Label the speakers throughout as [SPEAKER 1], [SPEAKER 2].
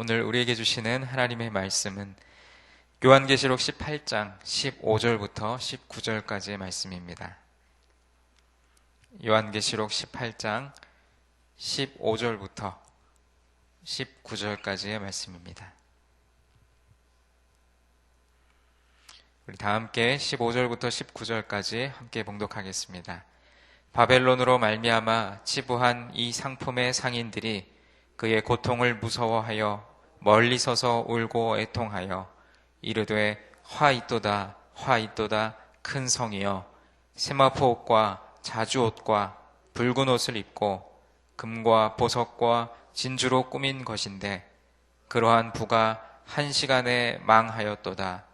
[SPEAKER 1] 오늘 우리에게 주시는 하나님의 말씀은 요한계시록 18장 15절부터 19절까지의 말씀입니다. 요한계시록 18장 15절부터 19절까지의 말씀입니다. 우리 다 함께 15절부터 19절까지 함께 봉독하겠습니다. 바벨론으로 말미암아 치부한 이 상품의 상인들이 그의 고통을 무서워하여 멀리 서서 울고 애통하여 이르되 화 있도다 화 있도다 큰 성이여 세마포 옷과 자주 옷과 붉은 옷을 입고 금과 보석과 진주로 꾸민 것인데 그러한 부가 한 시간에 망하였도다.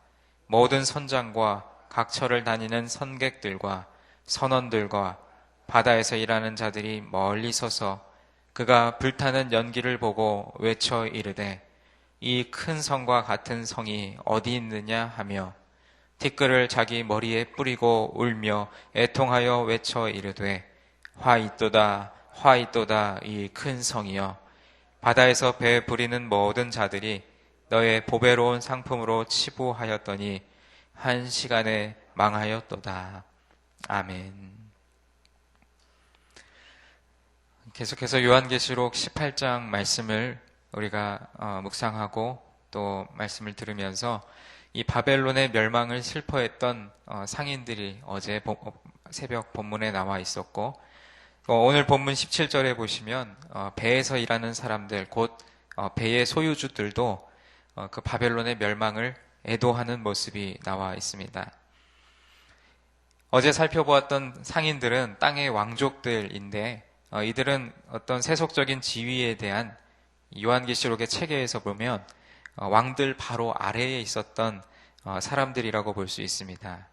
[SPEAKER 1] 모든 선장과 각처를 다니는 선객들과 선원들과 바다에서 일하는 자들이 멀리 서서 그가 불타는 연기를 보고 외쳐 이르되 이 큰 성과 같은 성이 어디 있느냐 하며 티끌을 자기 머리에 뿌리고 울며 애통하여 외쳐 이르되 화 있도다 이 큰 성이여 바다에서 배 부리는 모든 자들이 너의 보배로운 상품으로 치부하였더니 한 시간에 망하였도다. 아멘. 계속해서 요한계시록 18장 말씀을 우리가 묵상하고 또 말씀을 들으면서 이 바벨론의 멸망을 슬퍼했던 상인들이 어제 새벽 본문에 나와 있었고 오늘 본문 17절에 보시면 배에서 일하는 사람들 곧 배의 소유주들도 그 바벨론의 멸망을 애도하는 모습이 나와 있습니다. 어제 살펴보았던 상인들은 땅의 왕족들인데 이들은 어떤 세속적인 지위에 대한 요한계시록의 체계에서 보면 왕들 바로 아래에 있었던 사람들이라고 볼 수 있습니다.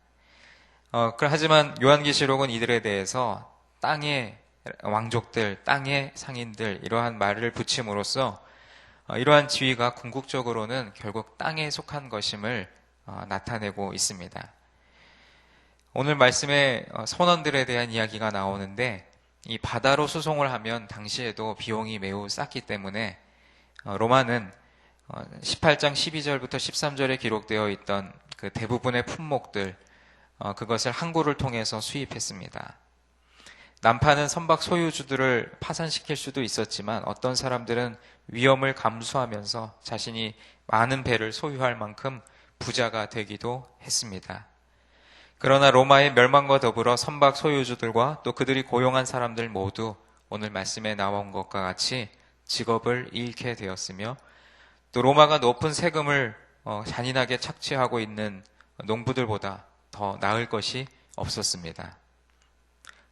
[SPEAKER 1] 하지만 요한계시록은 이들에 대해서 땅의 왕족들, 땅의 상인들 이러한 말을 붙임으로써 이러한 지위가 궁극적으로는 결국 땅에 속한 것임을 나타내고 있습니다. 오늘 말씀에 선원들에 대한 이야기가 나오는데 이 바다로 수송을 하면 당시에도 비용이 매우 쌌기 때문에 로마는 18장 12절부터 13절에 기록되어 있던 그 대부분의 품목들 그것을 항구를 통해서 수입했습니다. 난파는 선박 소유주들을 파산시킬 수도 있었지만 어떤 사람들은 위험을 감수하면서 자신이 많은 배를 소유할 만큼 부자가 되기도 했습니다. 그러나 로마의 멸망과 더불어 선박 소유주들과 또 그들이 고용한 사람들 모두 오늘 말씀에 나온 것과 같이 직업을 잃게 되었으며 또 로마가 높은 세금을 잔인하게 착취하고 있는 농부들보다 더 나을 것이 없었습니다.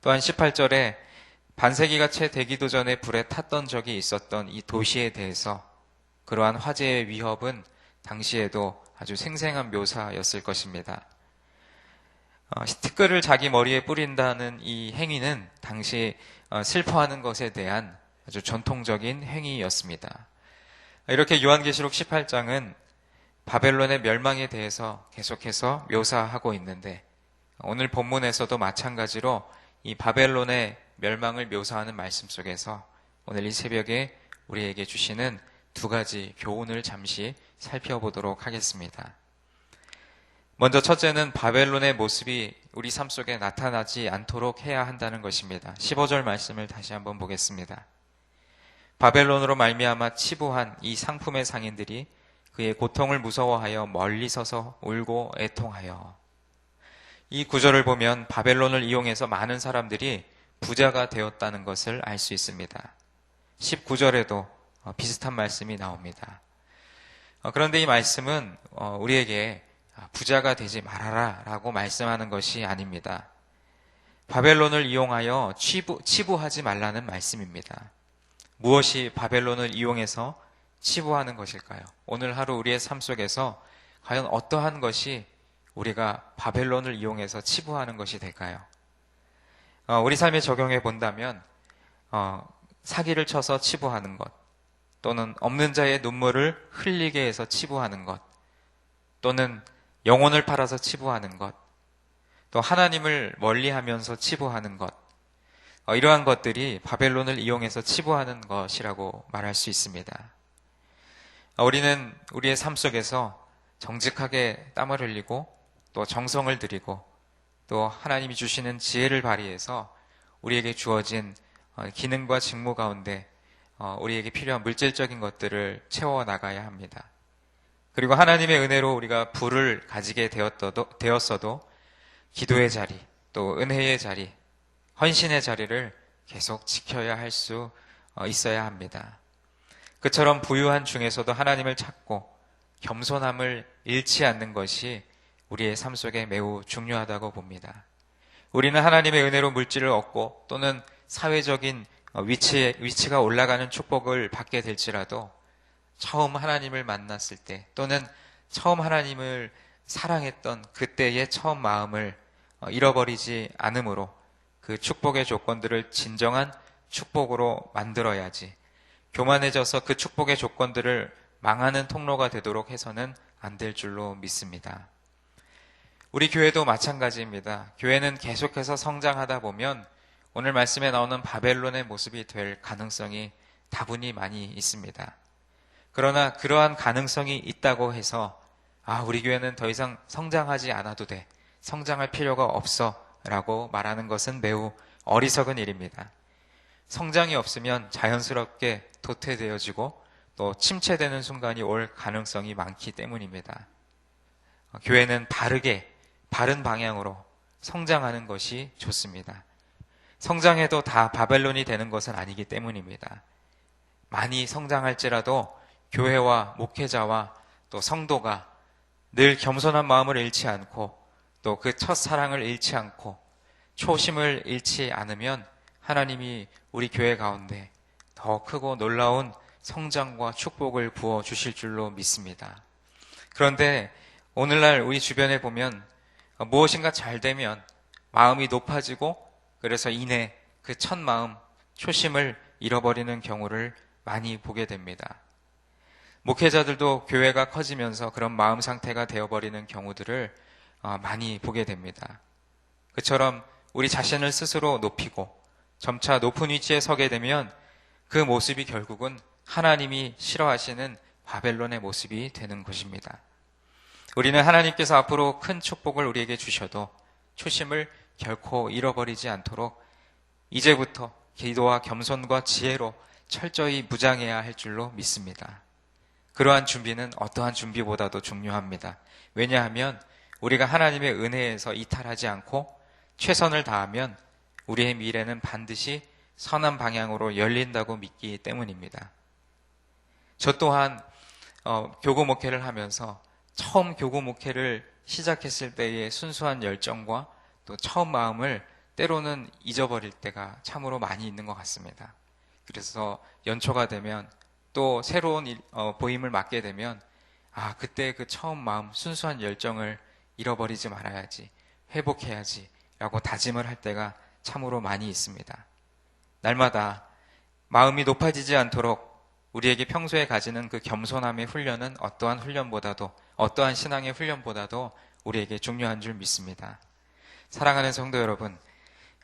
[SPEAKER 1] 또한 18절에 반세기가 채 되기도 전에 불에 탔던 적이 있었던 이 도시에 대해서 그러한 화재의 위협은 당시에도 아주 생생한 묘사였을 것입니다. 티끌을 자기 머리에 뿌린다는 이 행위는 당시 슬퍼하는 것에 대한 아주 전통적인 행위였습니다. 이렇게 요한계시록 18장은 바벨론의 멸망에 대해서 계속해서 묘사하고 있는데 오늘 본문에서도 마찬가지로 이 바벨론의 멸망을 묘사하는 말씀 속에서 오늘 이 새벽에 우리에게 주시는 두 가지 교훈을 잠시 살펴보도록 하겠습니다. 먼저 첫째는 바벨론의 모습이 우리 삶 속에 나타나지 않도록 해야 한다는 것입니다. 15절 말씀을 다시 한번 보겠습니다. 바벨론으로 말미암아 치부한 이 상품의 상인들이 그의 고통을 무서워하여 멀리 서서 울고 애통하여. 이 구절을 보면 바벨론을 이용해서 많은 사람들이 부자가 되었다는 것을 알 수 있습니다. 19절에도 비슷한 말씀이 나옵니다. 그런데 이 말씀은 우리에게 부자가 되지 말아라 라고 말씀하는 것이 아닙니다. 바벨론을 이용하여 치부하지 말라는 말씀입니다. 무엇이 바벨론을 이용해서 치부하는 것일까요? 오늘 하루 우리의 삶 속에서 과연 어떠한 것이 우리가 바벨론을 이용해서 치부하는 것이 될까요? 우리 삶에 적용해 본다면 사기를 쳐서 치부하는 것, 또는 없는 자의 눈물을 흘리게 해서 치부하는 것, 또는 영혼을 팔아서 치부하는 것, 또 하나님을 멀리하면서 치부하는 것, 이러한 것들이 바벨론을 이용해서 치부하는 것이라고 말할 수 있습니다. 우리는 우리의 삶 속에서 정직하게 땀을 흘리고 또 정성을 들이고 또 하나님이 주시는 지혜를 발휘해서 우리에게 주어진 기능과 직무 가운데 우리에게 필요한 물질적인 것들을 채워 나가야 합니다. 그리고 하나님의 은혜로 우리가 부를 가지게 되었어도 기도의 자리, 또 은혜의 자리, 헌신의 자리를 계속 지켜야 할 수 있어야 합니다. 그처럼 부유한 중에서도 하나님을 찾고 겸손함을 잃지 않는 것이 우리의 삶 속에 매우 중요하다고 봅니다. 우리는 하나님의 은혜로 물질을 얻고 또는 사회적인 위치가 올라가는 축복을 받게 될지라도 처음 하나님을 만났을 때 또는 처음 하나님을 사랑했던 그때의 처음 마음을 잃어버리지 않으므로 그 축복의 조건들을 진정한 축복으로 만들어야지 교만해져서 그 축복의 조건들을 망하는 통로가 되도록 해서는 안 될 줄로 믿습니다. 우리 교회도 마찬가지입니다. 교회는 계속해서 성장하다 보면 오늘 말씀에 나오는 바벨론의 모습이 될 가능성이 다분히 많이 있습니다. 그러나 그러한 가능성이 있다고 해서 우리 교회는 더 이상 성장하지 않아도 돼, 성장할 필요가 없어 라고 말하는 것은 매우 어리석은 일입니다. 성장이 없으면 자연스럽게 도태되어지고 또 침체되는 순간이 올 가능성이 많기 때문입니다. 교회는 바른 방향으로 성장하는 것이 좋습니다. 성장해도 다 바벨론이 되는 것은 아니기 때문입니다. 많이 성장할지라도 교회와 목회자와 또 성도가 늘 겸손한 마음을 잃지 않고 또 그 첫사랑을 잃지 않고 초심을 잃지 않으면 하나님이 우리 교회 가운데 더 크고 놀라운 성장과 축복을 부어 주실 줄로 믿습니다. 그런데 오늘날 우리 주변에 보면 무엇인가 잘 되면 마음이 높아지고 그래서 이내 그 첫 마음, 초심을 잃어버리는 경우를 많이 보게 됩니다. 목회자들도 교회가 커지면서 그런 마음 상태가 되어버리는 경우들을 많이 보게 됩니다. 그처럼 우리 자신을 스스로 높이고 점차 높은 위치에 서게 되면 그 모습이 결국은 하나님이 싫어하시는 바벨론의 모습이 되는 것입니다. 우리는 하나님께서 앞으로 큰 축복을 우리에게 주셔도 초심을 결코 잃어버리지 않도록 이제부터 기도와 겸손과 지혜로 철저히 무장해야 할 줄로 믿습니다. 그러한 준비는 어떠한 준비보다도 중요합니다. 왜냐하면 우리가 하나님의 은혜에서 이탈하지 않고 최선을 다하면 우리의 미래는 반드시 선한 방향으로 열린다고 믿기 때문입니다. 저 또한 교구 목회를 하면서 처음 교구 목회를 시작했을 때의 순수한 열정과 또 처음 마음을 때로는 잊어버릴 때가 참으로 많이 있는 것 같습니다. 그래서 연초가 되면 또 새로운 보임을 맡게 되면 그때 그 처음 마음, 순수한 열정을 잃어버리지 말아야지, 회복해야지 라고 다짐을 할 때가 참으로 많이 있습니다. 날마다 마음이 높아지지 않도록 우리에게 평소에 가지는 그 겸손함의 훈련은 어떠한 훈련보다도, 어떠한 신앙의 훈련보다도 우리에게 중요한 줄 믿습니다. 사랑하는 성도 여러분,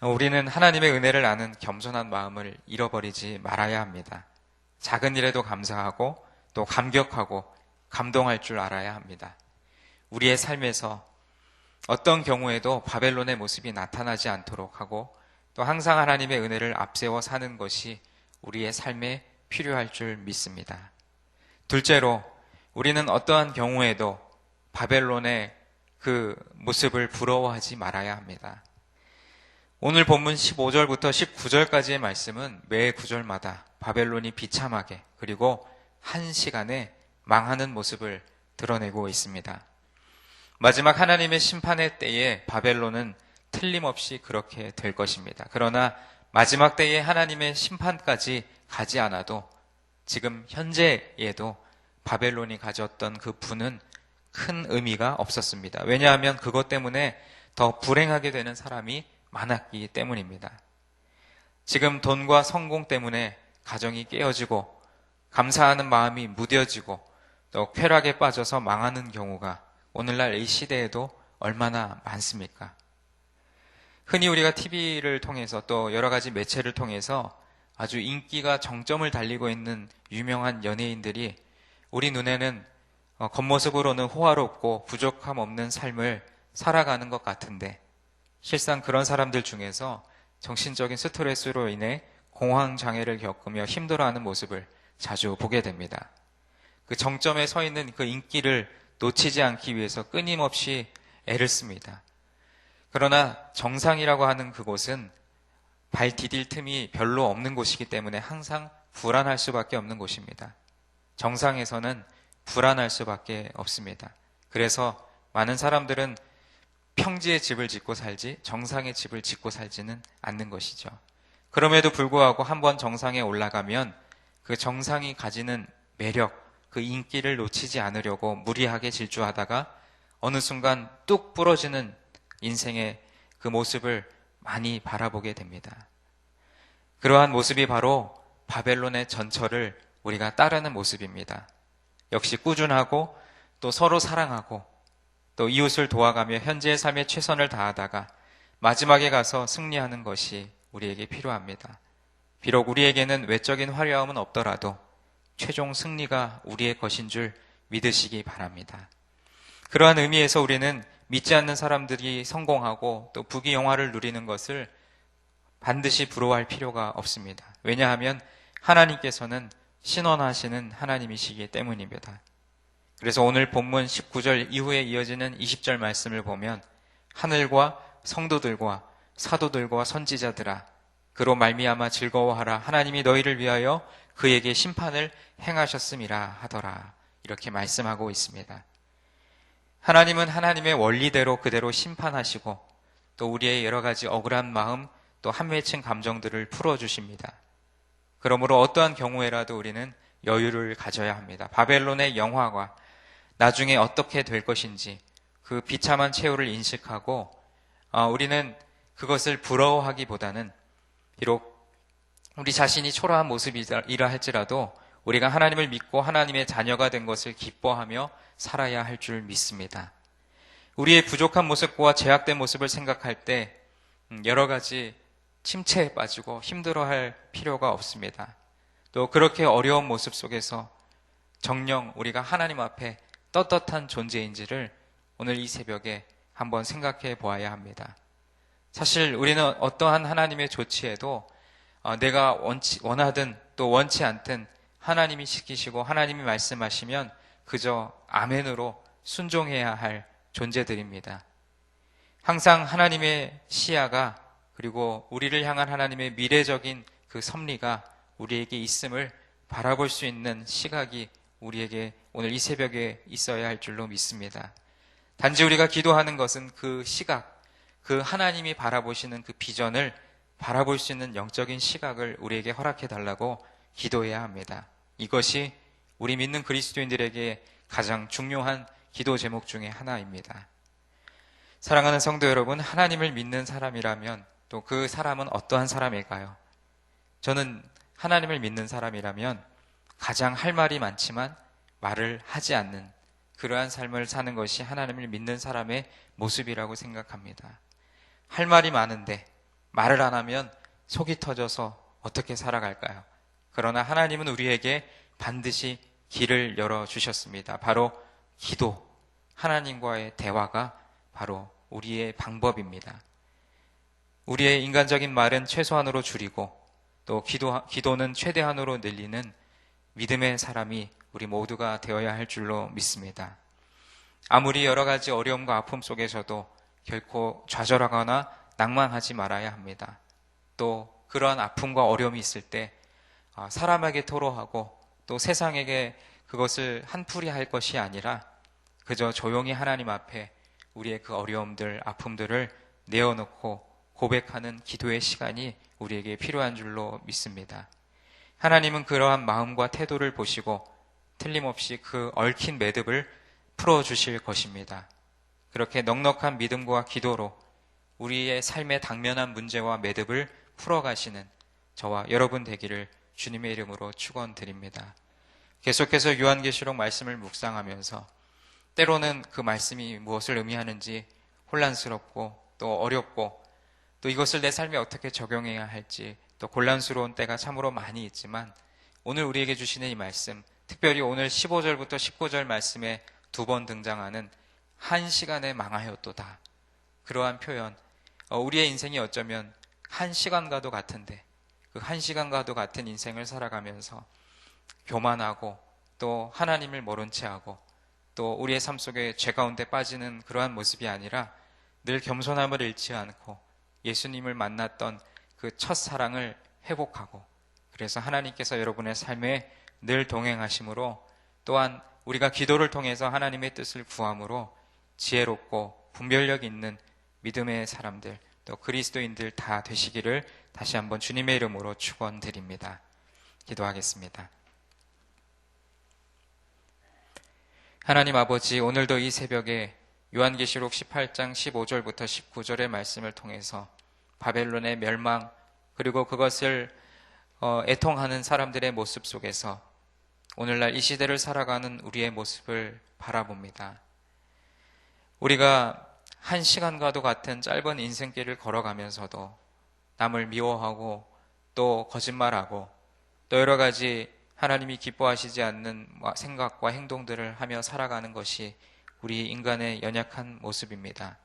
[SPEAKER 1] 우리는 하나님의 은혜를 아는 겸손한 마음을 잃어버리지 말아야 합니다. 작은 일에도 감사하고 또 감격하고 감동할 줄 알아야 합니다. 우리의 삶에서 어떤 경우에도 바벨론의 모습이 나타나지 않도록 하고 또 항상 하나님의 은혜를 앞세워 사는 것이 우리의 삶에 필요할 줄 믿습니다. 둘째로, 우리는 어떠한 경우에도 바벨론의 그 모습을 부러워하지 말아야 합니다. 오늘 본문 15절부터 19절까지의 말씀은 매 구절마다 바벨론이 비참하게 그리고 한 시간에 망하는 모습을 드러내고 있습니다. 마지막 하나님의 심판의 때에 바벨론은 틀림없이 그렇게 될 것입니다. 그러나 마지막 때에 하나님의 심판까지 가지 않아도 지금 현재에도 바벨론이 가졌던 그 부는 큰 의미가 없었습니다. 왜냐하면 그것 때문에 더 불행하게 되는 사람이 많았기 때문입니다. 지금 돈과 성공 때문에 가정이 깨어지고 감사하는 마음이 무뎌지고 또 쾌락에 빠져서 망하는 경우가 오늘날 이 시대에도 얼마나 많습니까? 흔히 우리가 TV를 통해서 또 여러 가지 매체를 통해서 아주 인기가 정점을 달리고 있는 유명한 연예인들이 우리 눈에는 겉모습으로는 호화롭고 부족함 없는 삶을 살아가는 것 같은데 실상 그런 사람들 중에서 정신적인 스트레스로 인해 공황장애를 겪으며 힘들어하는 모습을 자주 보게 됩니다. 그 정점에 서 있는 그 인기를 놓치지 않기 위해서 끊임없이 애를 씁니다. 그러나 정상이라고 하는 그곳은 발 디딜 틈이 별로 없는 곳이기 때문에 항상 불안할 수밖에 없는 곳입니다. 정상에서는 불안할 수밖에 없습니다. 그래서 많은 사람들은 평지의 집을 짓고 살지 정상의 집을 짓고 살지는 않는 것이죠. 그럼에도 불구하고 한번 정상에 올라가면 그 정상이 가지는 매력, 그 인기를 놓치지 않으려고 무리하게 질주하다가 어느 순간 뚝 부러지는 인생의 그 모습을 많이 바라보게 됩니다. 그러한 모습이 바로 바벨론의 전철을 우리가 따르는 모습입니다. 역시 꾸준하고 또 서로 사랑하고 또 이웃을 도와가며 현재의 삶에 최선을 다하다가 마지막에 가서 승리하는 것이 우리에게 필요합니다. 비록 우리에게는 외적인 화려함은 없더라도 최종 승리가 우리의 것인 줄 믿으시기 바랍니다. 그러한 의미에서 우리는 믿지 않는 사람들이 성공하고 또 부귀영화를 누리는 것을 반드시 부러워할 필요가 없습니다. 왜냐하면 하나님께서는 신원하시는 하나님이시기 때문입니다. 그래서 오늘 본문 19절 이후에 이어지는 20절 말씀을 보면 하늘과 성도들과 사도들과 선지자들아 그로 말미암아 즐거워하라 하나님이 너희를 위하여 그에게 심판을 행하셨음이라 하더라 이렇게 말씀하고 있습니다. 하나님은 하나님의 원리대로 그대로 심판하시고 또 우리의 여러 가지 억울한 마음 또 한맺힌 감정들을 풀어주십니다. 그러므로 어떠한 경우에라도 우리는 여유를 가져야 합니다. 바벨론의 영화가 나중에 어떻게 될 것인지 그 비참한 최후를 인식하고 우리는 그것을 부러워하기보다는 비록 우리 자신이 초라한 모습이라 할지라도 우리가 하나님을 믿고 하나님의 자녀가 된 것을 기뻐하며 살아야 할 줄 믿습니다. 우리의 부족한 모습과 제약된 모습을 생각할 때 여러 가지 침체에 빠지고 힘들어할 필요가 없습니다. 또 그렇게 어려운 모습 속에서 정녕 우리가 하나님 앞에 떳떳한 존재인지를 오늘 이 새벽에 한번 생각해 보아야 합니다. 사실 우리는 어떠한 하나님의 조치에도 내가 원하든 또 원치 않든 하나님이 시키시고 하나님이 말씀하시면 그저 아멘으로 순종해야 할 존재들입니다. 항상 하나님의 시야가 그리고 우리를 향한 하나님의 미래적인 그 섭리가 우리에게 있음을 바라볼 수 있는 시각이 우리에게 오늘 이 새벽에 있어야 할 줄로 믿습니다. 단지 우리가 기도하는 것은 그 시각, 그 하나님이 바라보시는 그 비전을 바라볼 수 있는 영적인 시각을 우리에게 허락해 달라고 기도해야 합니다. 이것이 우리 믿는 그리스도인들에게 가장 중요한 기도 제목 중에 하나입니다. 사랑하는 성도 여러분, 하나님을 믿는 사람이라면 또 그 사람은 어떠한 사람일까요? 저는 하나님을 믿는 사람이라면 가장 할 말이 많지만 말을 하지 않는 그러한 삶을 사는 것이 하나님을 믿는 사람의 모습이라고 생각합니다. 할 말이 많은데 말을 안 하면 속이 터져서 어떻게 살아갈까요? 그러나 하나님은 우리에게 반드시 길을 열어주셨습니다. 바로 기도, 하나님과의 대화가 바로 우리의 방법입니다. 우리의 인간적인 말은 최소한으로 줄이고 또 기도는 최대한으로 늘리는 믿음의 사람이 우리 모두가 되어야 할 줄로 믿습니다. 아무리 여러 가지 어려움과 아픔 속에서도 결코 좌절하거나 낭만하지 말아야 합니다. 또 그러한 아픔과 어려움이 있을 때 사람에게 토로하고 또 세상에게 그것을 한풀이 할 것이 아니라 그저 조용히 하나님 앞에 우리의 그 어려움들, 아픔들을 내어놓고 고백하는 기도의 시간이 우리에게 필요한 줄로 믿습니다. 하나님은 그러한 마음과 태도를 보시고 틀림없이 그 얽힌 매듭을 풀어주실 것입니다. 그렇게 넉넉한 믿음과 기도로 우리의 삶에 당면한 문제와 매듭을 풀어가시는 저와 여러분 되기를 주님의 이름으로 축원드립니다. 계속해서 요한계시록 말씀을 묵상하면서 때로는 그 말씀이 무엇을 의미하는지 혼란스럽고 또 어렵고 또 이것을 내 삶에 어떻게 적용해야 할지 또 곤란스러운 때가 참으로 많이 있지만 오늘 우리에게 주시는 이 말씀 특별히 오늘 15절부터 19절 말씀에 두 번 등장하는 한 시간에 망하였도다. 그러한 표현, 우리의 인생이 어쩌면 한 시간과도 같은데 그 한 시간과도 같은 인생을 살아가면서 교만하고 또 하나님을 모른 채 하고 또 우리의 삶 속에 죄 가운데 빠지는 그러한 모습이 아니라 늘 겸손함을 잃지 않고 예수님을 만났던 그 첫 사랑을 회복하고, 그래서 하나님께서 여러분의 삶에 늘 동행하심으로, 또한 우리가 기도를 통해서 하나님의 뜻을 구함으로 지혜롭고 분별력 있는 믿음의 사람들, 또 그리스도인들 다 되시기를 다시 한번 주님의 이름으로 축원드립니다. 기도하겠습니다. 하나님 아버지, 오늘도 이 새벽에 요한계시록 18장 15절부터 19절의 말씀을 통해서 바벨론의 멸망, 그리고 그것을 애통하는 사람들의 모습 속에서 오늘날 이 시대를 살아가는 우리의 모습을 바라봅니다. 우리가 한 시간과도 같은 짧은 인생길을 걸어가면서도 남을 미워하고 또 거짓말하고 또 여러 가지 하나님이 기뻐하시지 않는 생각과 행동들을 하며 살아가는 것이 우리 인간의 연약한 모습입니다.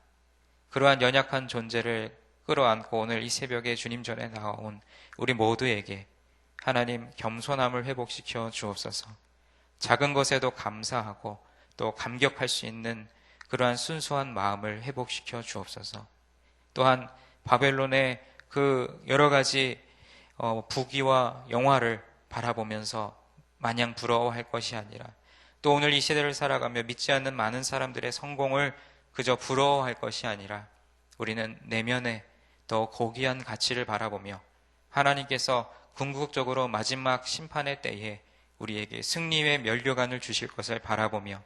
[SPEAKER 1] 그러한 연약한 존재를 끌어안고 오늘 이 새벽에 주님 전에 나온 우리 모두에게 하나님 겸손함을 회복시켜 주옵소서. 작은 것에도 감사하고 또 감격할 수 있는 그러한 순수한 마음을 회복시켜 주옵소서. 또한 바벨론의 그 여러 가지 부귀와 영화를 바라보면서 마냥 부러워할 것이 아니라, 또 오늘 이 시대를 살아가며 믿지 않는 많은 사람들의 성공을 그저 부러워할 것이 아니라 우리는 내면에 더 고귀한 가치를 바라보며 하나님께서 궁극적으로 마지막 심판의 때에 우리에게 승리의 면류관을 주실 것을 바라보며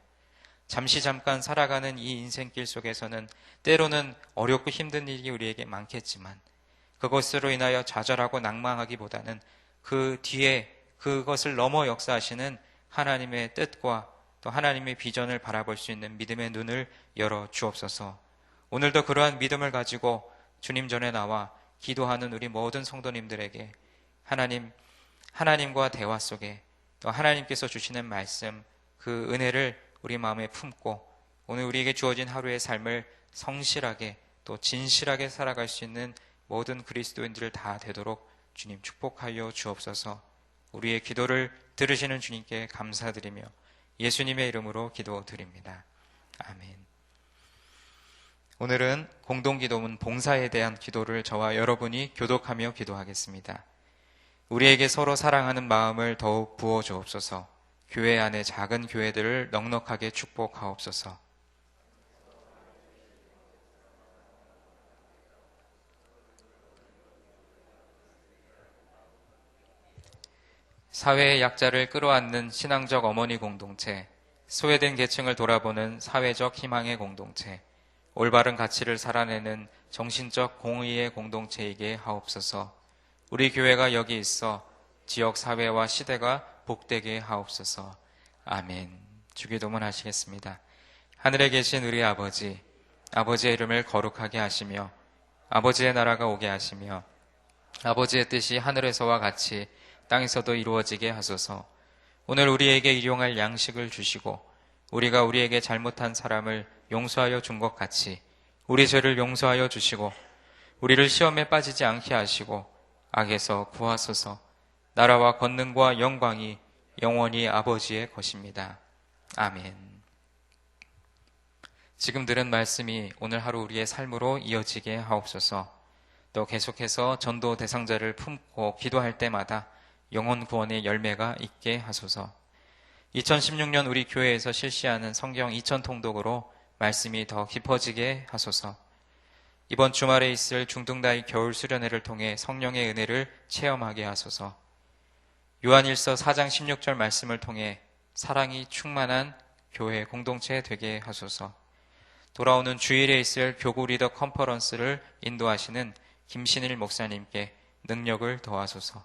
[SPEAKER 1] 잠시 잠깐 살아가는 이 인생길 속에서는 때로는 어렵고 힘든 일이 우리에게 많겠지만 그것으로 인하여 좌절하고 낭망하기보다는 그 뒤에 그것을 넘어 역사하시는 하나님의 뜻과 또 하나님의 비전을 바라볼 수 있는 믿음의 눈을 열어 주옵소서. 오늘도 그러한 믿음을 가지고 주님 전에 나와 기도하는 우리 모든 성도님들에게 하나님과 대화 속에 또 하나님께서 주시는 말씀, 그 은혜를 우리 마음에 품고 오늘 우리에게 주어진 하루의 삶을 성실하게 또 진실하게 살아갈 수 있는 모든 그리스도인들 다 되도록 주님 축복하여 주옵소서. 우리의 기도를 들으시는 주님께 감사드리며 예수님의 이름으로 기도드립니다. 아멘. 오늘은 공동기도문 봉사에 대한 기도를 저와 여러분이 교독하며 기도하겠습니다. 우리에게 서로 사랑하는 마음을 더욱 부어 주옵소서. 교회 안의 작은 교회들을 넉넉하게 축복하옵소서. 사회의 약자를 끌어안는 신앙적 어머니 공동체, 소외된 계층을 돌아보는 사회적 희망의 공동체, 올바른 가치를 살아내는 정신적 공의의 공동체이게 하옵소서. 우리 교회가 여기 있어 지역 사회와 시대가 복되게 하옵소서. 아멘. 주기도문 하시겠습니다. 하늘에 계신 우리 아버지, 아버지의 이름을 거룩하게 하시며 아버지의 나라가 오게 하시며 아버지의 뜻이 하늘에서와 같이 땅에서도 이루어지게 하소서. 오늘 우리에게 일용할 양식을 주시고 우리가 우리에게 잘못한 사람을 용서하여 준 것 같이 우리 죄를 용서하여 주시고 우리를 시험에 빠지지 않게 하시고 악에서 구하소서. 나라와 권능과 영광이 영원히 아버지의 것입니다. 아멘. 지금 들은 말씀이 오늘 하루 우리의 삶으로 이어지게 하옵소서. 또 계속해서 전도 대상자를 품고 기도할 때마다 영혼 구원의 열매가 있게 하소서. 2016년 우리 교회에서 실시하는 성경 2000통독으로 말씀이 더 깊어지게 하소서. 이번 주말에 있을 중등다이 겨울 수련회를 통해 성령의 은혜를 체험하게 하소서. 요한일서 4장 16절 말씀을 통해 사랑이 충만한 교회 공동체 되게 하소서. 돌아오는 주일에 있을 교구 리더 컨퍼런스를 인도하시는 김신일 목사님께 능력을 더하소서.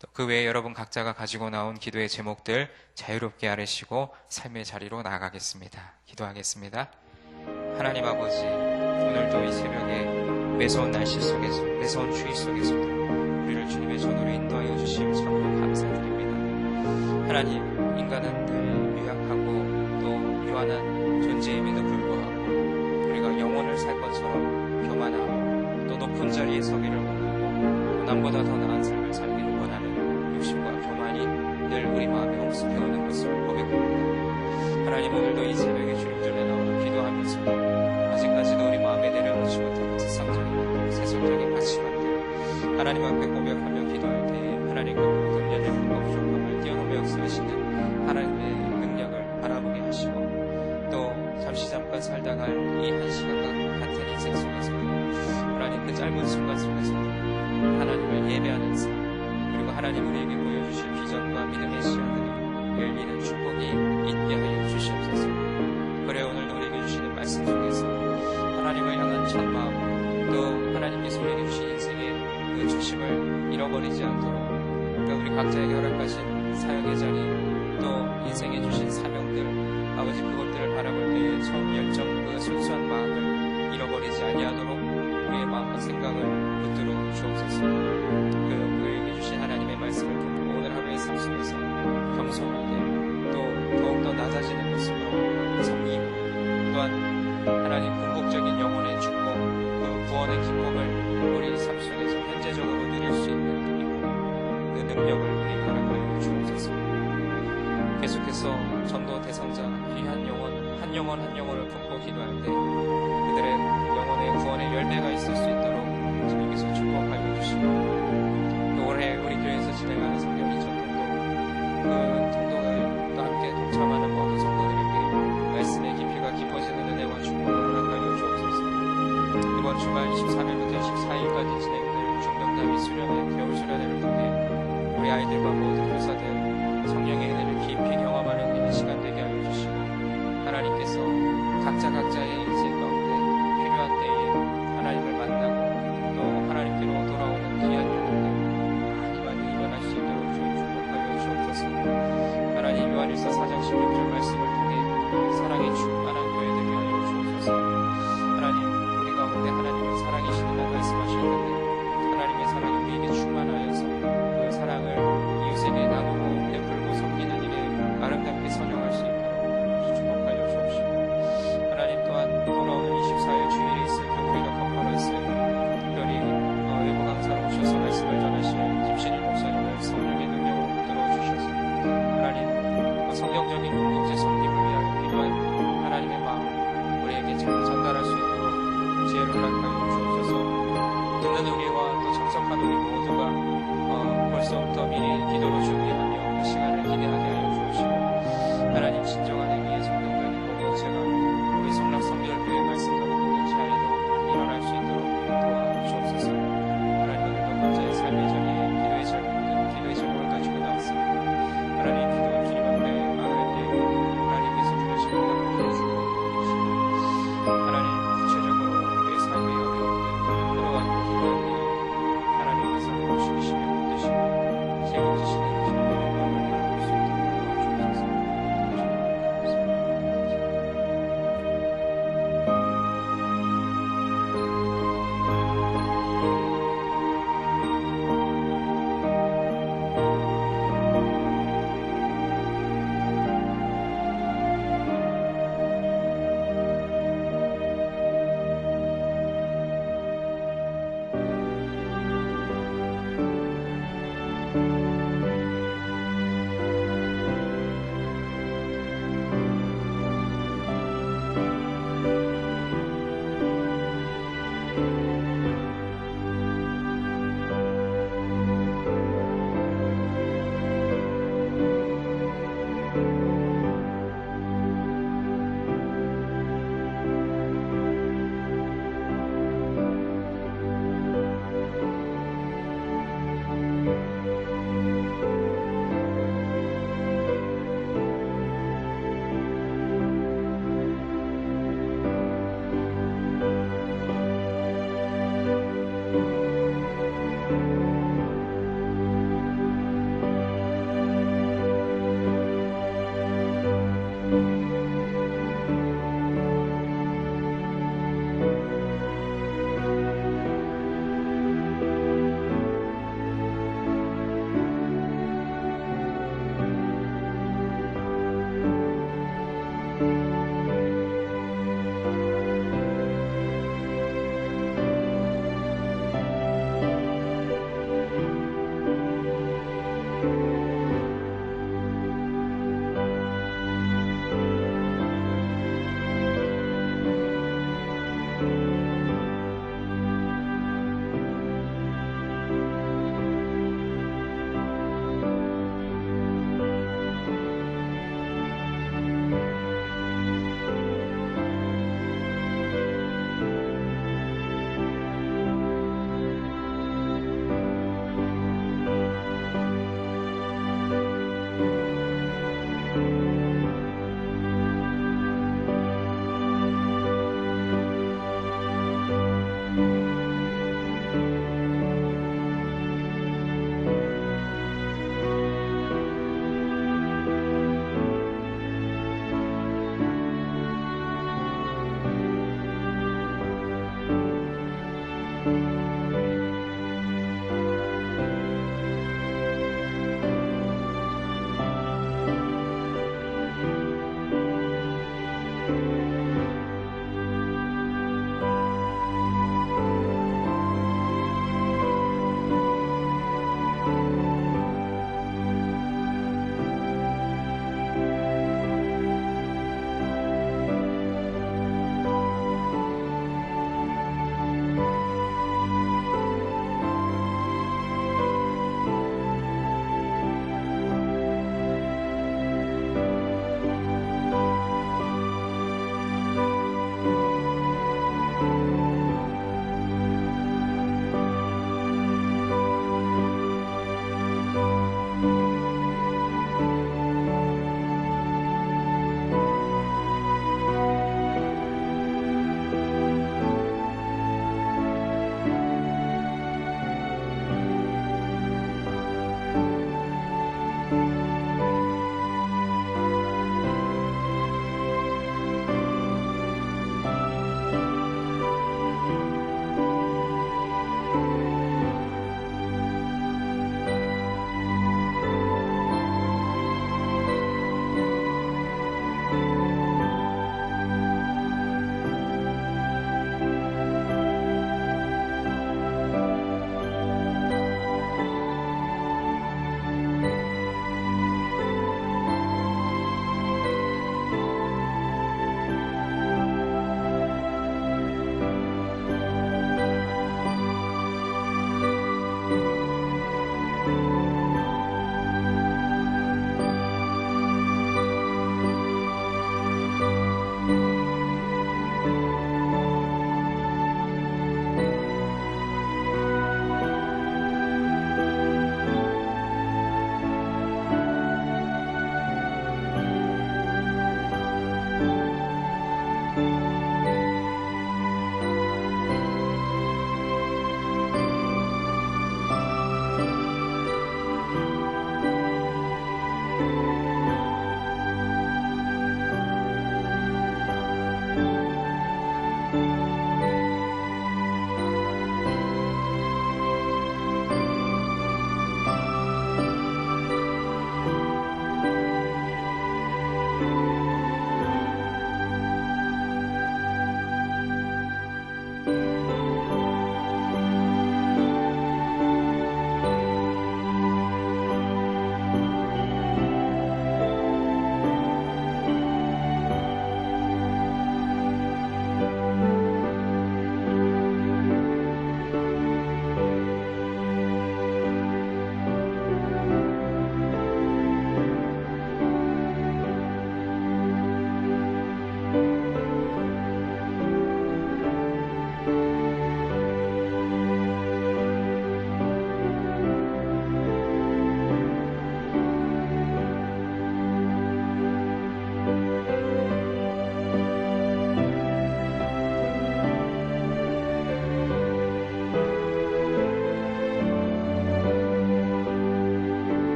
[SPEAKER 1] 또 그 외에 여러분 각자가 가지고 나온 기도의 제목들 자유롭게 아뢰시고 삶의 자리로 나아가겠습니다. 기도하겠습니다. 하나님 아버지, 오늘도 이 새벽에 매서운 날씨 속에서, 매서운 추위 속에서도 우리를 주님의 전으로 인도하여 주심 참으로 감사드립니다. 하나님, 인간은 늘 유약하고 또 유한한 존재임에도 불구하고 우리가 영원을 살 것처럼 교만하고 또 높은 자리에 서기를 원하고 또 남보다 더 나은 삶을 살기를 원하는 욕심과 교만이 늘 우리 마음에 엄습해오는 것을 고백합니다. 하나님, 오늘도 이 새벽에 주님전에 나와 기도하면서도 아직까지도 우리 마음에 내려놓지 못한 세상적인 세속적인 가치관들 하나님 앞에 고백하며 기도할 때에 하나님과 모든 연약함과 부족함을 뛰어넘어 역사하시는 하나님의 능력을 바라보게 하시고 또 잠깐 살다가 이 한 시간과 같은 인생 속에서도 하나님 그 짧은 순간 속에서도 하나님을 예배하는 삶 그리고 하나님 우리에게 보여주실 비전과 믿음의 시야들이 열리는 축복이 있게 하여 주시옵소서. 그래 오늘도 우리에게 주시는 말씀 속에서 하나님을 향한 첫 마음 또 하나님께서 우리에게 주신 인생의 그 초심을 잃어버리지 않도록 그러니까 우리 각자에게 허락하신 사역의 자리 또 인생에 주신 사명들 아버지 그것들을 바라볼 때에 처음 열정 그 순수한 마음을 잃어버리지 아니하도록 우리의 마음과 생각을 붙들어 주옵소서. 우리에게 주신 하나님의 말씀을 듣고 오늘 하루의 삶 속에서 겸손하게 또 더욱더 낮아지는 모습으로 섬기고 또한 하나님 궁극적인 영혼의 축복 그 구원의 기쁨을 우리 삶 속에서 현재적으로 누릴 수 있는 그 능력을 우리 허락하여 주옵소서. 계속해서 전도 대상자 귀한 영혼 한 영혼 한 영혼을 품고 기도할 때 그들의 영혼의 구원의 열매가 있을 수 있도록 주님께서 축복하여 주시고 또 올해 우리 교회에서 진행하는 성경 이전통도 그 통독을 또 함께 동참하는 모든 성도들에게 말씀의 깊이가 깊어지는 은혜와 축복을 허락하여 주옵소서. 이번 주말 23일부터 24일까지 진행될 중등다위 수련회 겨울 수련회를 통해 우리 아이들과 모든 교사들 성령의 은혜를 깊이 경험하는 시간 되게 하여 주시고 하나님께서 각자의 인생 가운데 필요한 때에 하나님을 만나고 또 하나님께로 돌아오는 귀한 영혼들 많이 일어날 수 있도록 주님 축복하여 주옵소서. 하나님 요한일서 4장 16절 말씀을 통해 사랑이 충만한 교회 되게 하여 주옵소서. 하나님 우리 가운데 하나님의 사랑이시니라 말씀하셨는데 하나님의 사랑이 우리에게 충만하여서 그 사랑을 이웃에게 나누고 베풀고 섬기는 일에 아름답게 선용할 수 있도록 축복하여 주옵시고 하나님 또한 돌아오는 24일 주일에 있을 교회가 컨퍼런스 특별히 외부 강사로 오셔서 말씀을 전하실 김신일 목사님을 성령의 능력으로 붙들어 주셔서 하나님 성경적인 국제 성립을 위하여 필요한 하나님의 마음 우리에게 잘 전달할 수 있도록 지혜를 허락하여 주옵소서. 듣는 우리와 또 참석한 우리 모두가 벌써부터 미리 기도로 준비하며 그 시간을 기대하게 하여 주옵시고 하나님 진정한